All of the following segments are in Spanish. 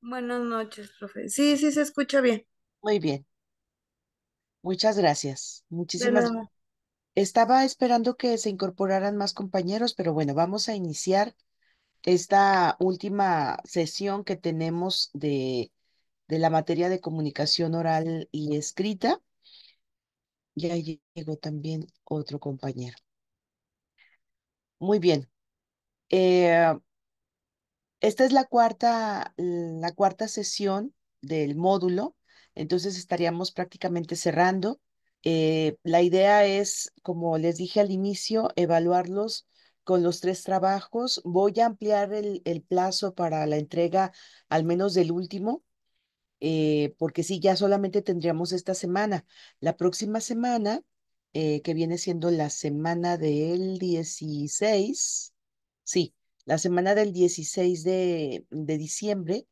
Buenas noches, profe. Sí, sí, se escucha bien. Muy bien, muchas gracias. De Muchísimas. nada. Estaba esperando que se incorporaran más compañeros, pero bueno, vamos a iniciar esta última sesión que tenemos de la materia de comunicación oral y escrita. Ya llegó también otro compañero. Muy bien. eh, Esta es la cuarta sesión del módulo, entonces estaríamos prácticamente cerrando. La idea es, como les dije al inicio, evaluarlos con los tres trabajos. Voy a ampliar el plazo para la entrega, al menos del último, porque sí, ya solamente tendríamos esta semana. La próxima semana, que viene siendo la semana del 16, sí, la semana del 16 de diciembre,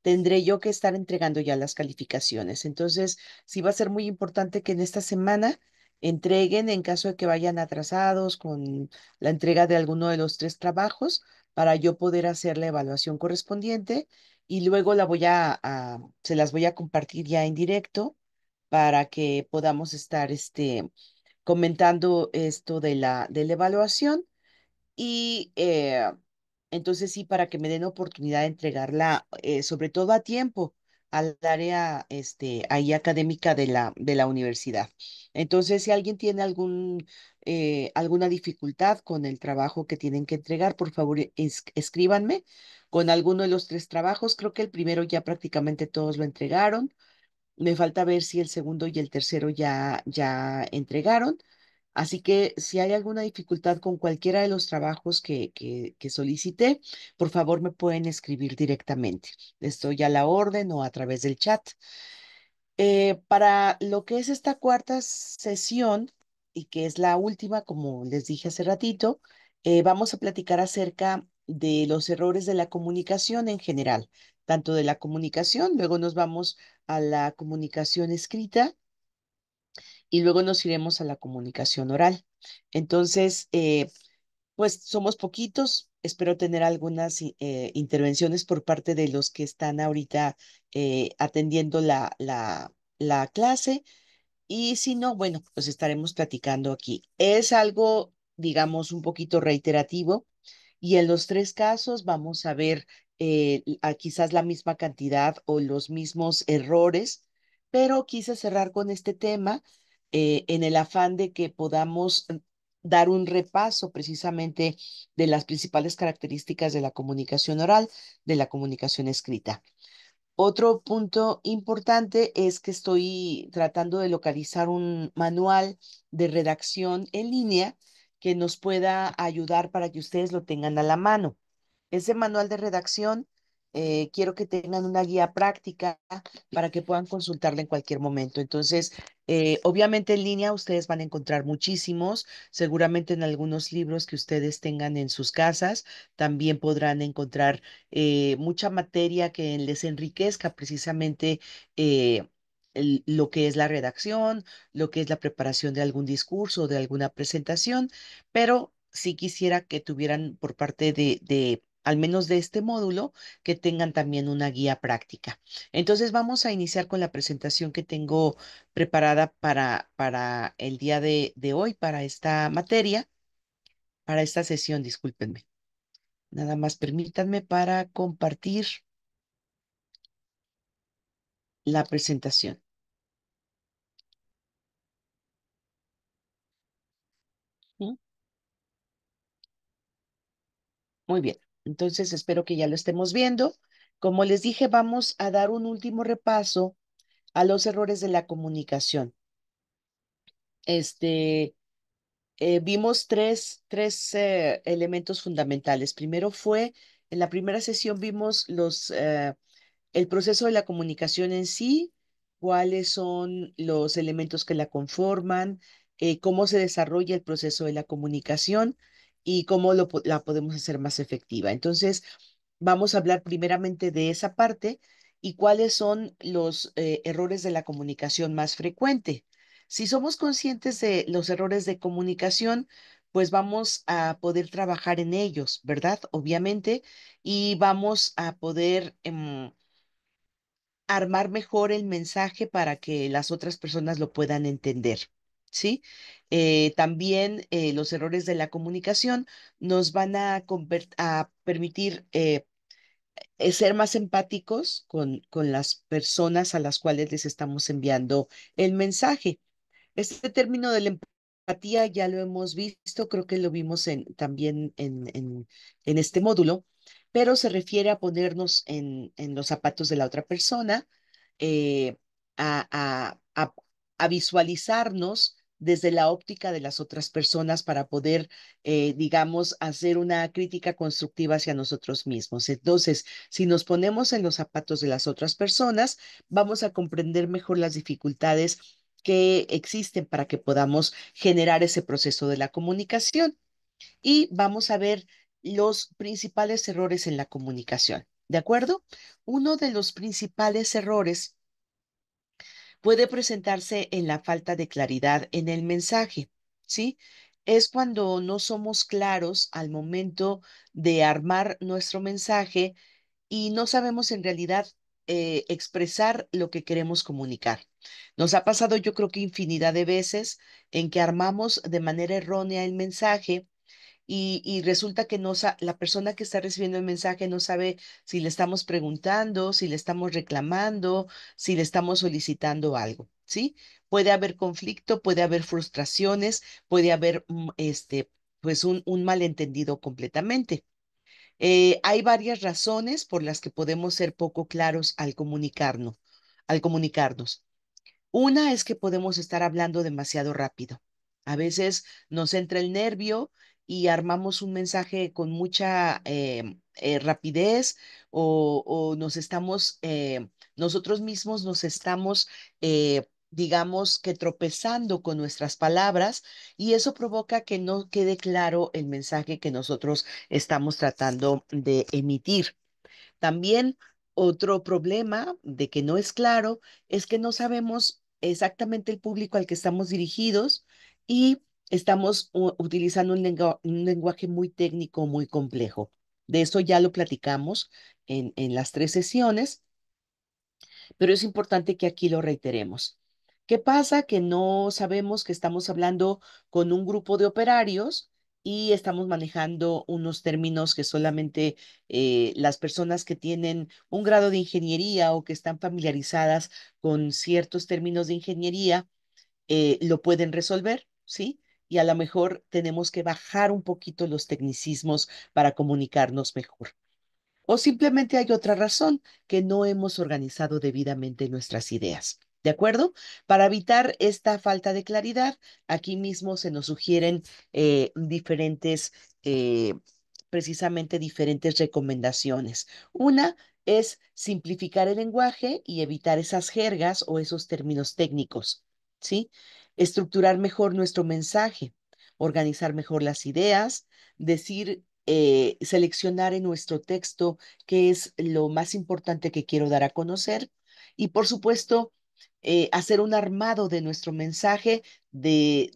tendré yo que estar entregando ya las calificaciones. Entonces, sí va a ser muy importante que en esta semana entreguen en caso de que vayan atrasados con la entrega de alguno de los tres trabajos para yo poder hacer la evaluación correspondiente y luego se las voy a compartir ya en directo para que podamos estar comentando esto de la evaluación y entonces sí, para que me den oportunidad de entregarla, sobre todo a tiempo, al área ahí académica de la universidad. Entonces, si alguien tiene alguna dificultad con el trabajo que tienen que entregar, por favor, escríbanme con alguno de los tres trabajos. Creo que el primero ya prácticamente todos lo entregaron. Me falta ver si el segundo y el tercero ya entregaron. Así que si hay alguna dificultad con cualquiera de los trabajos que solicité, por favor me pueden escribir directamente. Estoy a la orden o a través del chat. Para lo que es esta cuarta sesión, y que es la última, como les dije hace ratito, vamos a platicar acerca de los errores de la comunicación en general, tanto de la comunicación, luego nos vamos a la comunicación escrita y luego nos iremos a la comunicación oral. Entonces, pues somos poquitos. Espero tener algunas intervenciones por parte de los que están ahorita atendiendo la clase. Y si no, bueno, pues estaremos platicando aquí. Es algo, digamos, un poquito reiterativo y en los tres casos vamos a ver quizás la misma cantidad o los mismos errores, pero quise cerrar con este tema en el afán de que podamos dar un repaso precisamente de las principales características de la comunicación oral, de la comunicación escrita. Otro punto importante es que estoy tratando de localizar un manual de redacción en línea que nos pueda ayudar para que ustedes lo tengan a la mano. Ese manual de redacción, quiero que tengan una guía práctica para que puedan consultarla en cualquier momento. Entonces, obviamente en línea ustedes van a encontrar muchísimos, seguramente en algunos libros que ustedes tengan en sus casas, también podrán encontrar mucha materia que les enriquezca precisamente lo que es la redacción, lo que es la preparación de algún discurso o de alguna presentación, pero sí quisiera que tuvieran por parte de al menos de este módulo, que tengan también una guía práctica. Entonces vamos a iniciar con la presentación que tengo preparada para el día de hoy, para esta materia, para esta sesión, discúlpenme. Nada más permítanme para compartir la presentación. ¿Mm? Muy bien. Entonces espero que ya lo estemos viendo. Como les dije, vamos a dar un último repaso a los errores de la comunicación. Este, vimos tres elementos fundamentales. Primero fue, en la primera sesión vimos el proceso de la comunicación en sí, cuáles son los elementos que la conforman, cómo se desarrolla el proceso de la comunicación y cómo la podemos hacer más efectiva. Entonces, vamos a hablar primeramente de esa parte y cuáles son los errores de la comunicación más frecuente. Si somos conscientes de los errores de comunicación, pues vamos a poder trabajar en ellos, ¿verdad? Obviamente, y vamos a poder armar mejor el mensaje para que las otras personas lo puedan entender, ¿sí? También los errores de la comunicación nos van a permitir ser más empáticos con las personas a las cuales les estamos enviando el mensaje. Este término de la empatía ya lo hemos visto, creo que lo vimos también en este módulo, pero se refiere a ponernos en los zapatos de la otra persona, eh, a, a visualizarnos desde la óptica de las otras personas para poder, digamos, hacer una crítica constructiva hacia nosotros mismos. Entonces, si nos ponemos en los zapatos de las otras personas, vamos a comprender mejor las dificultades que existen para que podamos generar ese proceso de la comunicación. Y vamos a ver los principales errores en la comunicación. ¿De acuerdo? Uno de los principales errores puede presentarse en la falta de claridad en el mensaje, ¿sí? Es cuando no somos claros al momento de armar nuestro mensaje y no sabemos en realidad expresar lo que queremos comunicar. Nos ha pasado, yo creo que infinidad de veces en que armamos de manera errónea el mensaje y resulta que la persona que está recibiendo el mensaje no sabe si le estamos preguntando, si le estamos reclamando, si le estamos solicitando algo, ¿sí? Puede haber conflicto, puede haber frustraciones, puede haber pues un malentendido completamente. Hay varias razones por las que podemos ser poco claros al comunicarnos. Una es que podemos estar hablando demasiado rápido. A veces nos entra el nervio y armamos un mensaje con mucha rapidez o nosotros mismos nos estamos, digamos que tropezando con nuestras palabras y eso provoca que no quede claro el mensaje que nosotros estamos tratando de emitir. También otro problema de que no es claro es que no sabemos exactamente el público al que estamos dirigidos y estamos utilizando un lenguaje muy técnico, muy complejo. De eso ya lo platicamos en las 3 sesiones, pero es importante que aquí lo reiteremos. ¿Qué pasa? Que no sabemos que estamos hablando con un grupo de operarios y estamos manejando unos términos que solamente las personas que tienen un grado de ingeniería o que están familiarizadas con ciertos términos de ingeniería lo pueden resolver, ¿sí? Y a lo mejor tenemos que bajar un poquito los tecnicismos para comunicarnos mejor. O simplemente hay otra razón, que no hemos organizado debidamente nuestras ideas. ¿De acuerdo? Para evitar esta falta de claridad, aquí mismo se nos sugieren diferentes, eh, precisamente diferentes recomendaciones. Una es simplificar el lenguaje y evitar esas jergas o esos términos técnicos, ¿sí? Estructurar mejor nuestro mensaje, organizar mejor las ideas, decir seleccionar en nuestro texto qué es lo más importante que quiero dar a conocer y, por supuesto, hacer un armado de nuestro mensaje de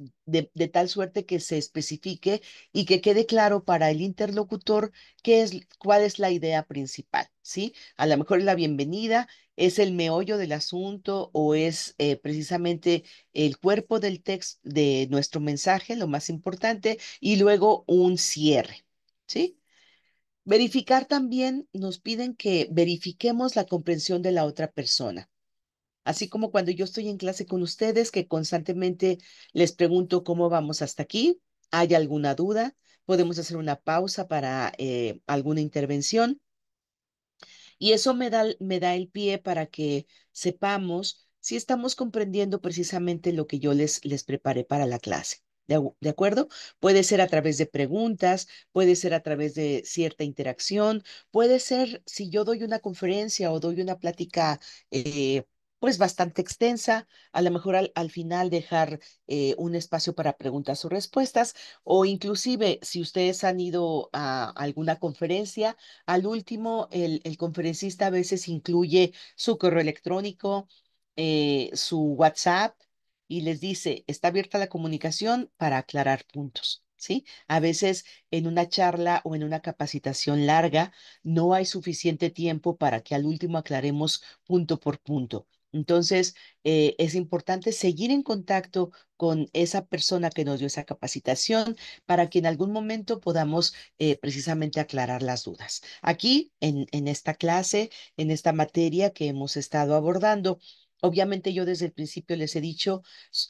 tal suerte que se especifique y que quede claro para el interlocutor cuál es la idea principal, ¿sí? A lo mejor es la bienvenida, es el meollo del asunto o es precisamente el cuerpo del texto de nuestro mensaje, lo más importante, y luego un cierre. ¿Sí? Verificar también nos piden que verifiquemos la comprensión de la otra persona. Así como cuando yo estoy en clase con ustedes, que constantemente les pregunto cómo vamos hasta aquí, ¿hay alguna duda? Podemos hacer una pausa para alguna intervención. Y eso me da el pie para que sepamos si estamos comprendiendo precisamente lo que yo les preparé para la clase. De acuerdo? Puede ser a través de preguntas, puede ser a través de cierta interacción, puede ser si yo doy una conferencia o doy una plática pues bastante extensa, a lo mejor al final dejar un espacio para preguntas o respuestas, o inclusive si ustedes han ido a alguna conferencia, al último, el conferencista a veces incluye su correo electrónico, su WhatsApp y les dice, está abierta la comunicación para aclarar puntos. ¿sí? A veces en una charla o en una capacitación larga no hay suficiente tiempo para que al último aclaremos punto por punto. Entonces, es importante seguir en contacto con esa persona que nos dio esa capacitación para que en algún momento podamos precisamente aclarar las dudas. Aquí, en esta clase, en esta materia que hemos estado abordando, obviamente yo desde el principio les he dicho,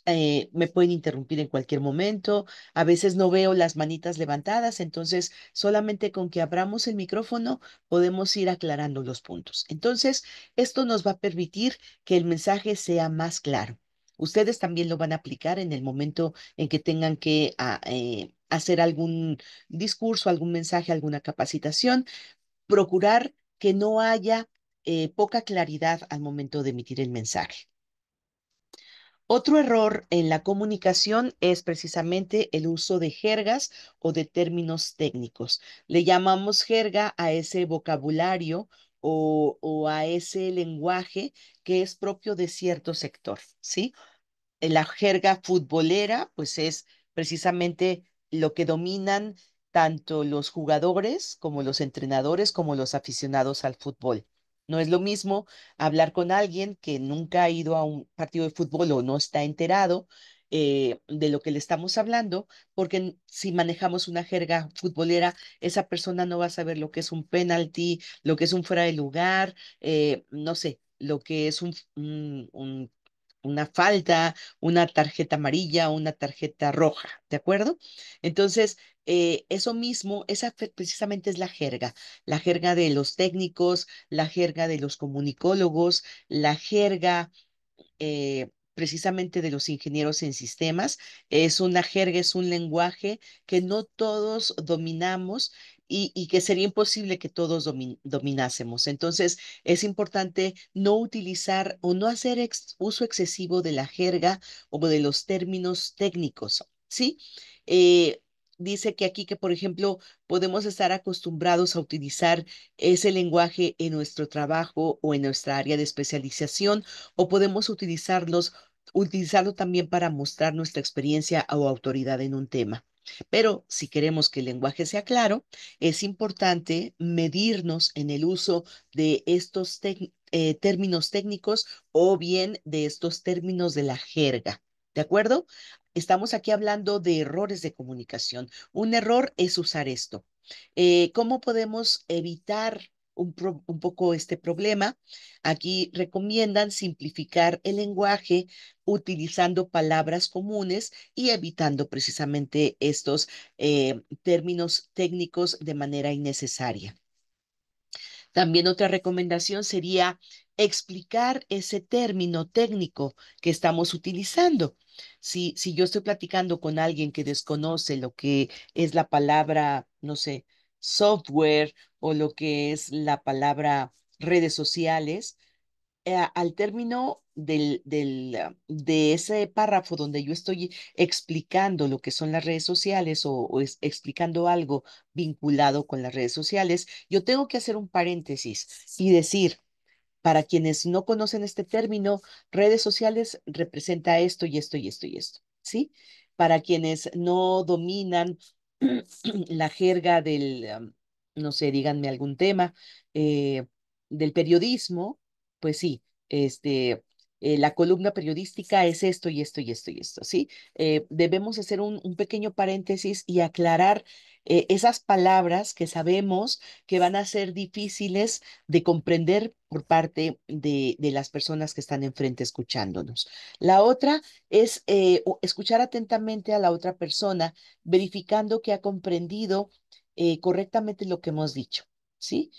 me pueden interrumpir en cualquier momento, a veces no veo las manitas levantadas, entonces solamente con que abramos el micrófono podemos ir aclarando los puntos. Entonces, esto nos va a permitir que el mensaje sea más claro. Ustedes también lo van a aplicar en el momento en que tengan que hacer algún discurso, algún mensaje, alguna capacitación, procurar que no haya poca claridad al momento de emitir el mensaje. Otro error en la comunicación es precisamente el uso de jergas o de términos técnicos. Le llamamos jerga a ese vocabulario o a ese lenguaje que es propio de cierto sector, ¿sí? La jerga futbolera, pues es precisamente lo que dominan tanto los jugadores como los entrenadores como los aficionados al fútbol. No es lo mismo hablar con alguien que nunca ha ido a un partido de fútbol o no está enterado de lo que le estamos hablando, porque si manejamos una jerga futbolera, esa persona no va a saber lo que es un penalti, lo que es un fuera de lugar, no sé, lo que es una falta, una tarjeta amarilla, una tarjeta roja, ¿de acuerdo? Entonces, eso mismo, precisamente es la jerga de los técnicos, la jerga de los comunicólogos, la jerga precisamente de los ingenieros en sistemas. Es una jerga, es un lenguaje que no todos dominamos y que sería imposible que todos dominásemos. Entonces, es importante no utilizar o no hacer uso excesivo de la jerga o de los términos técnicos, ¿sí? Eh, Dice que aquí que, por ejemplo, podemos estar acostumbrados a utilizar ese lenguaje en nuestro trabajo o en nuestra área de especialización, o podemos utilizarlo también para mostrar nuestra experiencia o autoridad en un tema. Pero si queremos que el lenguaje sea claro, es importante medirnos en el uso de estos términos técnicos o bien de estos términos de la jerga. ¿De acuerdo? Estamos aquí hablando de errores de comunicación. Un error es usar esto. ¿Cómo podemos evitar un poco este problema? Aquí recomiendan simplificar el lenguaje utilizando palabras comunes y evitando precisamente estos términos técnicos de manera innecesaria. También otra recomendación sería explicar ese término técnico que estamos utilizando. Si yo estoy platicando con alguien que desconoce lo que es la palabra, no sé, software o lo que es la palabra redes sociales, al término de ese párrafo donde yo estoy explicando lo que son las redes sociales o explicando algo vinculado con las redes sociales, yo tengo que hacer un paréntesis y decir, para quienes no conocen este término, redes sociales representa esto y esto y esto y esto, ¿sí? Para quienes no dominan la jerga no sé, díganme algún tema, eh, del periodismo, pues sí, la columna periodística es esto y esto y esto y esto, ¿sí? Debemos hacer un pequeño paréntesis y aclarar esas palabras que sabemos que van a ser difíciles de comprender por parte de las personas que están enfrente escuchándonos. La otra es escuchar atentamente a la otra persona, verificando que ha comprendido correctamente lo que hemos dicho, ¿sí?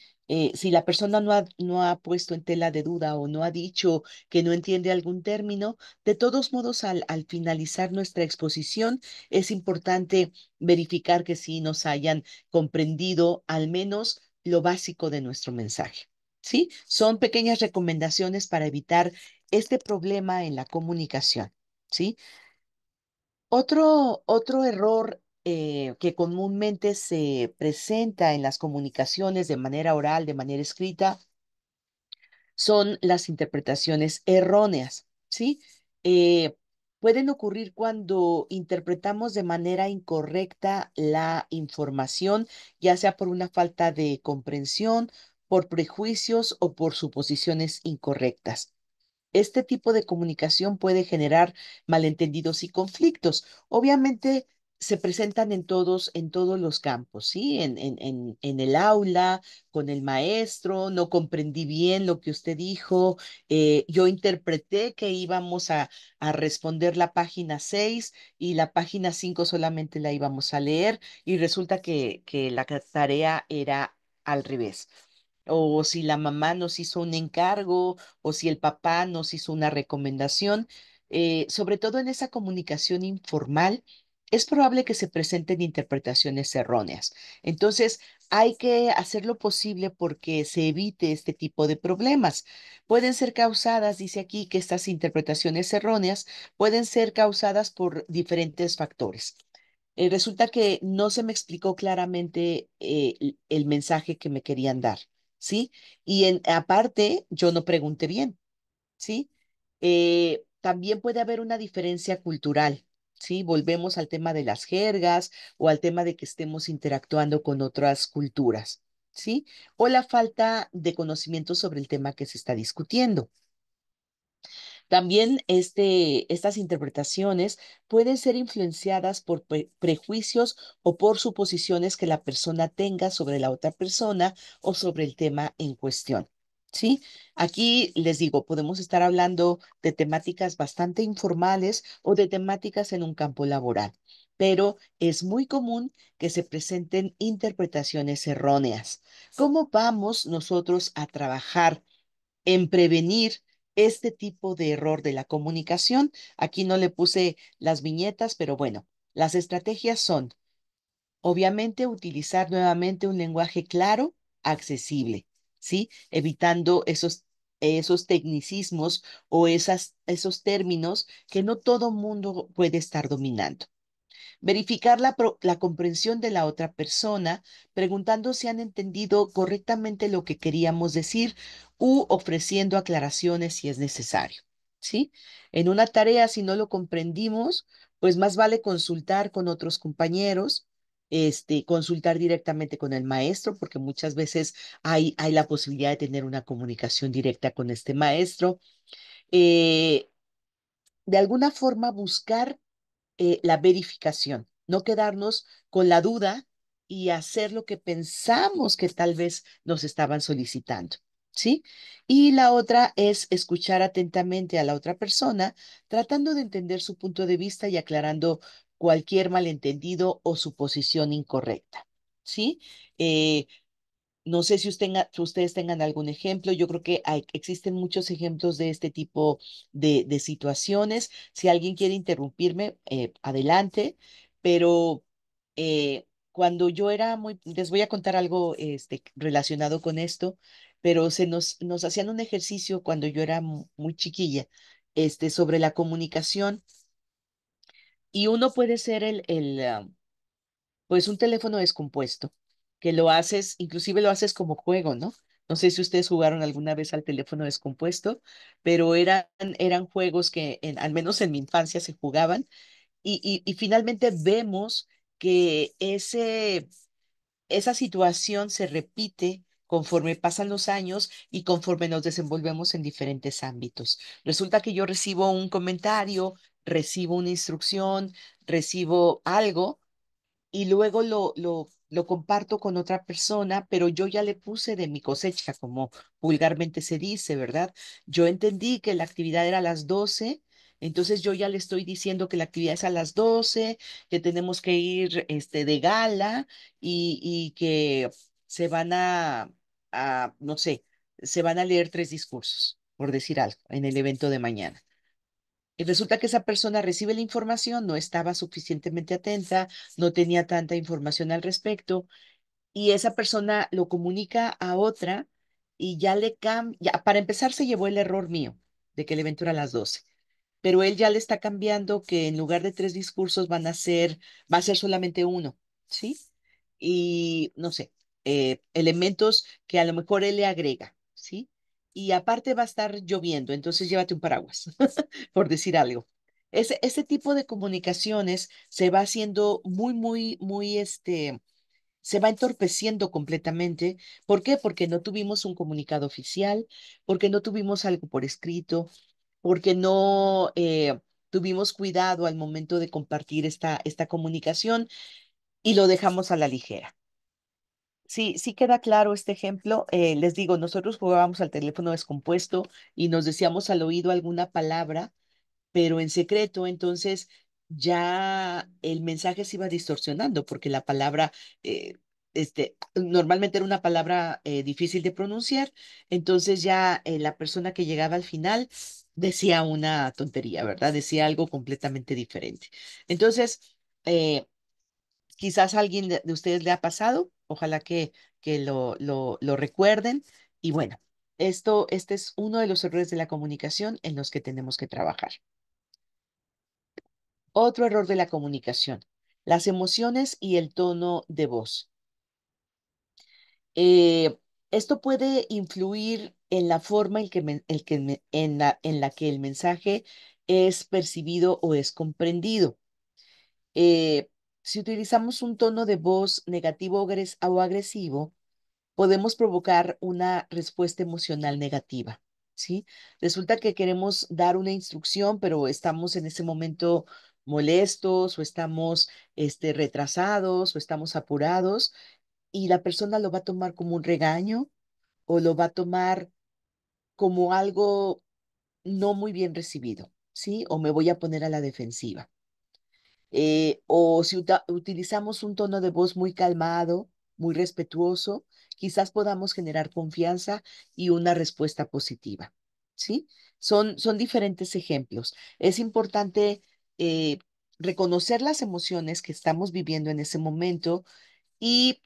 Si la persona no ha puesto en tela de duda o no ha dicho que no entiende algún término, de todos modos, al finalizar nuestra exposición, es importante verificar que sí nos hayan comprendido al menos lo básico de nuestro mensaje. ¿Sí? Son pequeñas recomendaciones para evitar este problema en la comunicación. ¿Sí? Otro error que comúnmente se presenta en las comunicaciones de manera oral, de manera escrita, son las interpretaciones erróneas. ¿Sí? pueden ocurrir cuando interpretamos de manera incorrecta la información, ya sea por una falta de comprensión, por prejuicios o por suposiciones incorrectas. Este tipo de comunicación puede generar malentendidos y conflictos. Obviamente se presentan en todos los campos, ¿sí? En el aula, con el maestro, no comprendí bien lo que usted dijo, yo interpreté que íbamos a responder la página 6 y la página 5 solamente la íbamos a leer y resulta que la tarea era al revés, o si la mamá nos hizo un encargo, o si el papá nos hizo una recomendación, sobre todo en esa comunicación informal, es probable que se presenten interpretaciones erróneas. Entonces, hay que hacer lo posible porque se evite este tipo de problemas. Pueden ser causadas, dice aquí, que estas interpretaciones erróneas pueden ser causadas por diferentes factores. Resulta que no se me explicó claramente el mensaje que me querían dar, ¿sí? Aparte, yo no pregunté bien, ¿sí? También puede haber una diferencia cultural, ¿sí? Volvemos al tema de las jergas o al tema de que estemos interactuando con otras culturas, ¿sí? O la falta de conocimiento sobre el tema que se está discutiendo. También estas interpretaciones pueden ser influenciadas por prejuicios o por suposiciones que la persona tenga sobre la otra persona o sobre el tema en cuestión. ¿Sí? Aquí les digo, podemos estar hablando de temáticas bastante informales o de temáticas en un campo laboral, pero es muy común que se presenten interpretaciones erróneas. ¿Cómo vamos nosotros a trabajar en prevenir este tipo de error de la comunicación? Aquí no le puse las viñetas, pero bueno, las estrategias son, obviamente, utilizar nuevamente un lenguaje claro, accesible, ¿sí? Evitando esos tecnicismos o esos términos que no todo mundo puede estar dominando. Verificar la comprensión de la otra persona, preguntando si han entendido correctamente lo que queríamos decir u ofreciendo aclaraciones si es necesario. ¿Sí? En una tarea, si no lo comprendimos, pues más vale consultar con otros compañeros, consultar directamente con el maestro, porque muchas veces hay la posibilidad de tener una comunicación directa con este maestro. Eh, de alguna forma, buscar la verificación, no quedarnos con la duda y hacer lo que pensamos que tal vez nos estaban solicitando, ¿sí? Y la otra es escuchar atentamente a la otra persona, tratando de entender su punto de vista y aclarando cualquier malentendido o suposición incorrecta, ¿sí? Eh, no sé si ustedes tengan algún ejemplo. Yo creo que existen muchos ejemplos de este tipo de situaciones. Si alguien quiere interrumpirme, adelante. Pero cuando yo era les voy a contar algo relacionado con esto, pero nos hacían un ejercicio cuando yo era muy chiquilla, sobre la comunicación y uno puede ser pues un teléfono descompuesto, que lo haces, inclusive lo haces como juego, ¿no? No sé si ustedes jugaron alguna vez al teléfono descompuesto, pero eran juegos que al menos en mi infancia se jugaban y finalmente vemos que esa situación se repite conforme pasan los años y conforme nos desenvolvemos en diferentes ámbitos. Resulta que yo recibo un comentario, recibo una instrucción, recibo algo y luego lo comparto con otra persona, pero yo ya le puse de mi cosecha, como vulgarmente se dice, ¿verdad? Yo entendí que la actividad era a las 12, entonces yo ya le estoy diciendo que la actividad es a las 12, que tenemos que ir de gala y que se van no sé, se van a leer 3 discursos, por decir algo, en el evento de mañana. Y resulta que esa persona recibe la información, no estaba suficientemente atenta, no tenía tanta información al respecto, y esa persona lo comunica a otra y ya le cambia. Para empezar, se llevó el error mío de que el evento era a las 12, pero él ya le está cambiando que en lugar de 3 discursos va a ser solamente uno, ¿sí? Y no sé, elementos que a lo mejor él le agrega, ¿sí? Y aparte va a estar lloviendo, entonces llévate un paraguas, por decir algo. Ese tipo de comunicaciones se va haciendo se va entorpeciendo completamente. ¿Por qué? Porque no tuvimos un comunicado oficial, porque no tuvimos algo por escrito, porque no tuvimos cuidado al momento de compartir esta comunicación y lo dejamos a la ligera. Sí, sí queda claro este ejemplo. Les digo, nosotros jugábamos al teléfono descompuesto y nos decíamos al oído alguna palabra pero en secreto, entonces ya el mensaje se iba distorsionando porque la palabra, normalmente era una palabra difícil de pronunciar, entonces ya la persona que llegaba al final decía una tontería, ¿verdad? Decía algo completamente diferente. Entonces, eh, quizás a alguien de ustedes le ha pasado, ojalá que lo recuerden y bueno. Este es uno de los errores de la comunicación en los que tenemos que trabajar. Otro error de la comunicación, las emociones y el tono de voz. Eh, Esto puede influir en la forma en la que el mensaje es percibido o es comprendido. Eh, si utilizamos un tono de voz negativo o agresivo, podemos provocar una respuesta emocional negativa, ¿sí? Resulta que queremos dar una instrucción, pero estamos en ese momento molestos o estamos retrasados o estamos apurados y la persona lo va a tomar como un regaño o lo va a tomar como algo no muy bien recibido, ¿sí? O me voy a poner a la defensiva. O si utilizamos un tono de voz muy calmado, muy respetuoso, quizás podamos generar confianza y una respuesta positiva. ¿Sí? Son diferentes ejemplos. Es importante eh, reconocer las emociones que estamos viviendo en ese momento y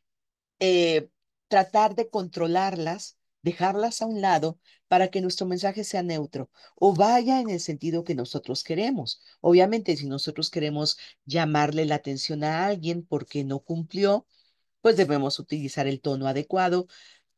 eh, tratar de controlarlas, dejarlas a un lado para que nuestro mensaje sea neutro o vaya en el sentido que nosotros queremos. Obviamente, si nosotros queremos llamarle la atención a alguien porque no cumplió, pues debemos utilizar el tono adecuado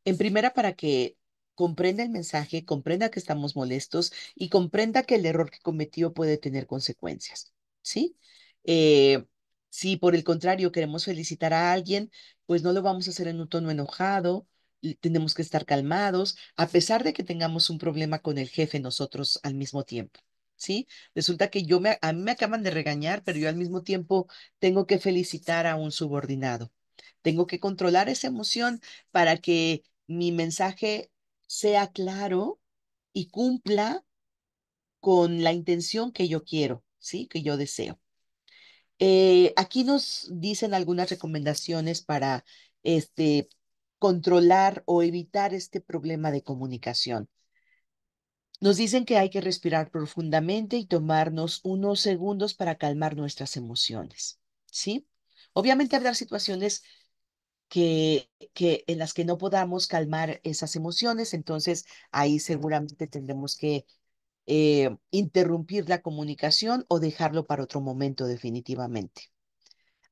en primera, para que comprenda el mensaje, comprenda que estamos molestos y comprenda que el error que cometió puede tener consecuencias, ¿sí? Eh, si por el contrario queremos felicitar a alguien, pues no lo vamos a hacer en un tono enojado, y tenemos que estar calmados, a pesar de que tengamos un problema con el jefe nosotros al mismo tiempo. ¿Sí? Resulta que a mí me acaban de regañar, pero yo al mismo tiempo tengo que felicitar a un subordinado. Tengo que controlar esa emoción para que mi mensaje sea claro y cumpla con la intención que yo quiero, ¿sí? Que yo deseo. Aquí nos dicen algunas recomendaciones para este, controlar o evitar este problema de comunicación. Nos dicen que hay que respirar profundamente y tomarnos unos segundos para calmar nuestras emociones, ¿sí? Obviamente habrá situaciones que en las que no podamos calmar esas emociones, entonces ahí seguramente tendremos que interrumpir la comunicación o dejarlo para otro momento definitivamente.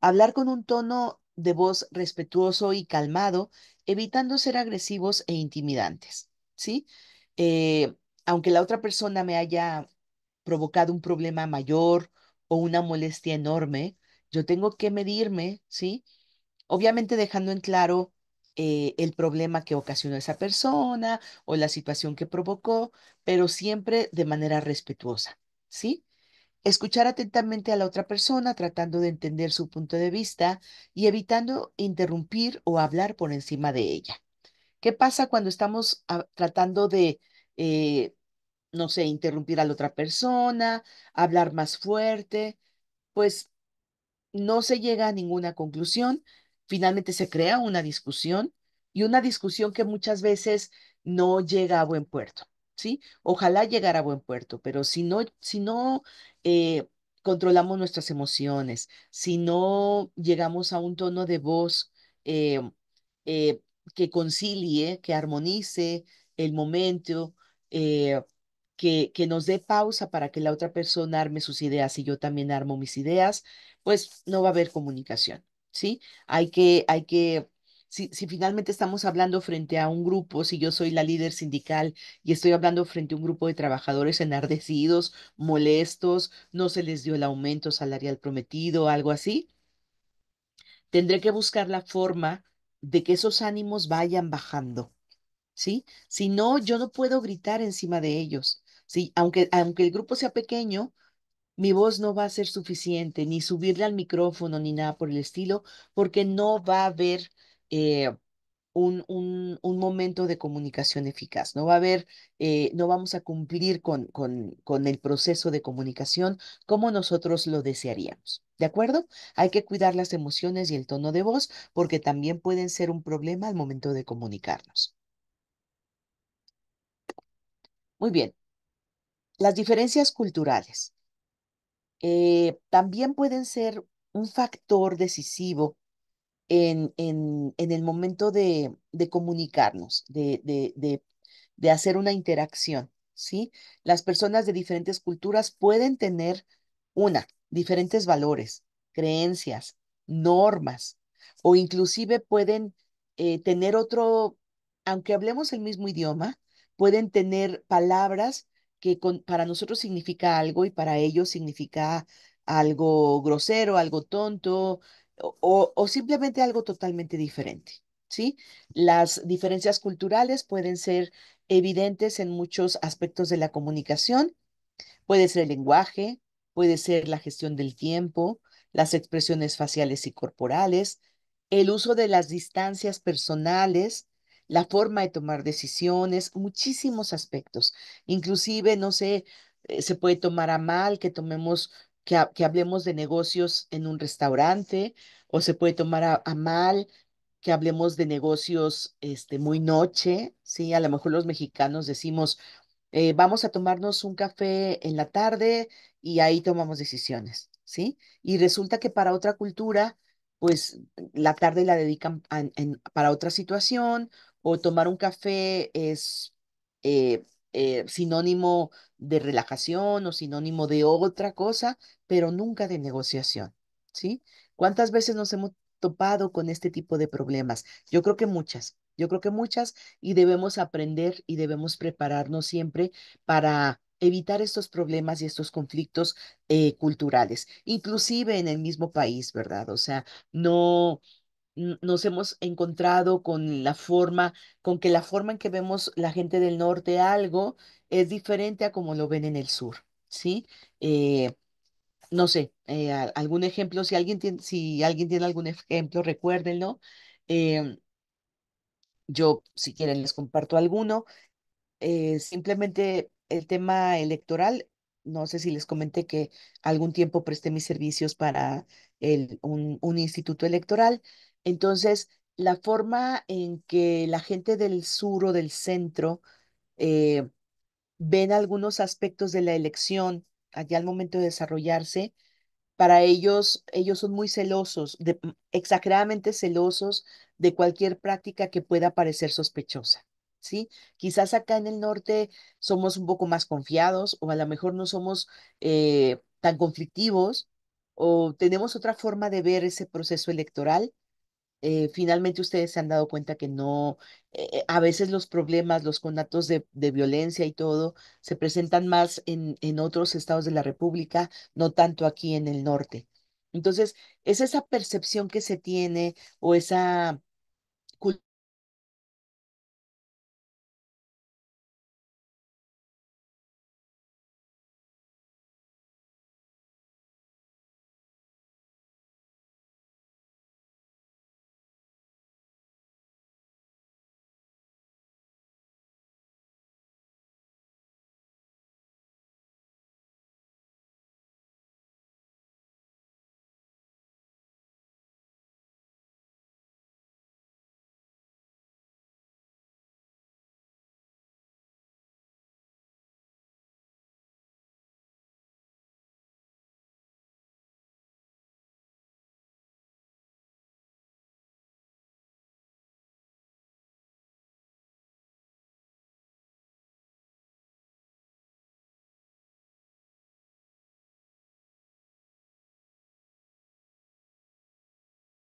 Hablar con un tono de voz respetuoso y calmado, evitando ser agresivos e intimidantes, ¿sí? Eh, Aunque la otra persona me haya provocado un problema mayor o una molestia enorme, yo tengo que medirme, ¿sí? Obviamente dejando en claro el problema que ocasionó esa persona o la situación que provocó, pero siempre de manera respetuosa, ¿sí? Escuchar atentamente a la otra persona, tratando de entender su punto de vista y evitando interrumpir o hablar por encima de ella. ¿Qué pasa cuando estamos tratando de, eh, no sé, interrumpir a la otra persona, hablar más fuerte? Pues no se llega a ninguna conclusión, finalmente se crea una discusión y una discusión que muchas veces no llega a buen puerto, ¿sí? Ojalá llegara a buen puerto, pero si no eh, controlamos nuestras emociones, si no llegamos a un tono de voz eh, eh, que concilie, que armonice el momento, eh, que nos dé pausa para que la otra persona arme sus ideas y yo también armo mis ideas, pues no va a haber comunicación, ¿sí? Hay que si finalmente estamos hablando frente a un grupo, si yo soy la líder sindical y estoy hablando frente a un grupo de trabajadores enardecidos, molestos, no se les dio el aumento salarial prometido, algo así, tendré que buscar la forma de que esos ánimos vayan bajando, ¿sí? Si no, yo no puedo gritar encima de ellos, ¿sí? Aunque el grupo sea pequeño, mi voz no va a ser suficiente, ni subirle al micrófono, ni nada por el estilo, porque no va a haber eh, un momento de comunicación eficaz. No va a haber, no vamos a cumplir con el proceso de comunicación como nosotros lo desearíamos. ¿De acuerdo? Hay que cuidar las emociones y el tono de voz porque también pueden ser un problema al momento de comunicarnos. Muy bien. Las diferencias culturales también pueden ser un factor decisivo en el momento de comunicarnos, de hacer una interacción, ¿sí? Las personas de diferentes culturas pueden tener diferentes valores, creencias, normas, o inclusive pueden tener aunque hablemos el mismo idioma, pueden tener palabras que para nosotros significa algo y para ellos significa algo grosero, algo tonto, o simplemente algo totalmente diferente, ¿sí? Las diferencias culturales pueden ser evidentes en muchos aspectos de la comunicación. Puede ser el lenguaje, puede ser la gestión del tiempo, las expresiones faciales y corporales, el uso de las distancias personales, la forma de tomar decisiones, muchísimos aspectos. Inclusive, no sé, se puede tomar a mal que tomemos, que hablemos de negocios en un restaurante, o se puede tomar a mal que hablemos de negocios muy noche, ¿sí? A lo mejor los mexicanos decimos vamos a tomarnos un café en la tarde y ahí tomamos decisiones, ¿sí? Y resulta que para otra cultura, pues la tarde la dedican para otra situación o tomar un café es eh, sinónimo de relajación o sinónimo de otra cosa, pero nunca de negociación, ¿sí? ¿Cuántas veces nos hemos topado con este tipo de problemas? Yo creo que muchas y debemos aprender y debemos prepararnos siempre para evitar estos problemas y estos conflictos culturales, inclusive en el mismo país, ¿verdad? O sea, no nos hemos encontrado con que la forma en que vemos la gente del norte algo es diferente a como lo ven en el sur, ¿sí? Eh, no sé, algún ejemplo, si alguien tiene algún ejemplo, recuérdenlo. Em, yo, si quieren, les comparto alguno. Simplemente el tema electoral, no sé si les comenté que algún tiempo presté mis servicios para un instituto electoral. Entonces, la forma en que la gente del sur o del centro eh, ven algunos aspectos de la elección allá al momento de desarrollarse, para ellos son muy celosos, exageradamente celosos de cualquier práctica que pueda parecer sospechosa, ¿sí? Quizás acá en el norte somos un poco más confiados o a lo mejor no somos tan conflictivos o tenemos otra forma de ver ese proceso electoral. Finalmente ustedes se han dado cuenta que no, a veces los problemas, los conatos de violencia y todo se presentan más en otros estados de la República, no tanto aquí en el norte. Entonces, es esa percepción que se tiene o esa